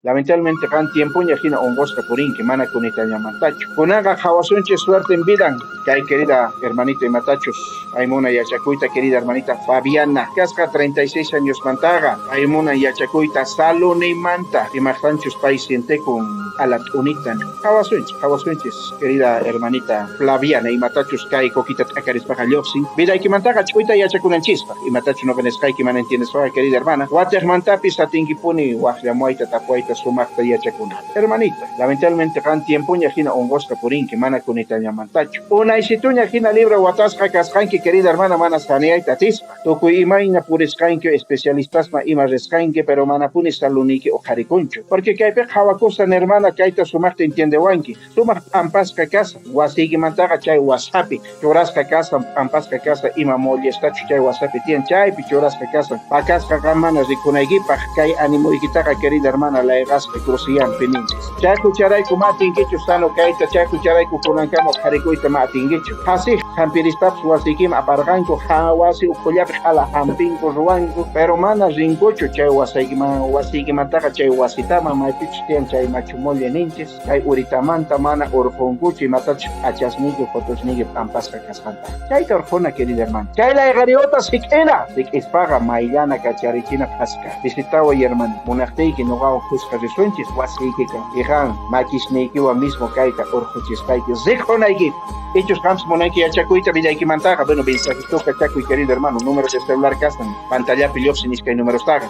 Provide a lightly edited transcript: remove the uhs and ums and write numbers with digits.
Lamentablemente kan tiempo ñajina ongosqa purinki mana kunitañamantachu. Kunaqa hawasunchis suerte en vida. Kay querida hermanita Imatachus, Aymuna Yachakuyta, querida hermanita Fabiana, casca 36 años mantaga, Aymuna Yachakuyta, Salone Manta, y Martanchus paisiente con Alat Unitan. Hawasuinchis, querida hermanita Flaviana, y Matachus Kai, Coquita Tacaris Pajalioxin, vida y que mantaga, Chuita Yachakunan Chispa, y Matachu no veneskai que man entiendes, querida hermana, Water Mantapis, Atingipuni, Waflamuaita, Tapuaita, Sumakta Yachakuna. Hermanita, lamentablemente, kan tiempo ñajina ongosca purin, que mana kunita Yamantachu. Una isituña jina libra Watasca Cascanque, querida hermana, mana saneaita tispa. Toku imaina puriscanque, especialistas ma ima rescanque, pero mana punis talunique o jariconcho. Porque que hay hawakusan hermana, kaita sumakta entiende wanki. Sumak ampasca casa, wasigi mantaga chay wasapi. Chorasca casa, ampasca casa, ima molli estachu chay wasapi tien chay, pichorasca casa. Pacasca gamana rikunaigipa, kay animo ikitaka, querida hermana, la egasca crucian peninches. Chay cucharay kumatin kichu sano kaita, chay cucharay kukunankamo jaricoita matin gichu. Así, Hampirispaps wasikim aparganko, hawasi ukollap ala hampinko ruanko, pero mana rincocho chay wasigimataqa chay wasitama maypichu tiyan chay machumolli ninchis, kay uritamanta mana urqunkuchi matach achasniki fotosniki pampasqa kasqanta. Chayta urquna querida hermana. Kay la gariota sik'ina, sik'ispaqa maylana kacharichina pasqa. Visitawa y hermana, munaqtiyki nuqawan husqa risunchis wasiykika, ijan makisniykiwan mismo kayta urquchispayki riqunayki. Hechos Camps Monanqui Yachacuita Villayqui Mantaga, bueno, mensajes toca Chaco y querido hermano, números de celular castan, pantalla pillops y números taga.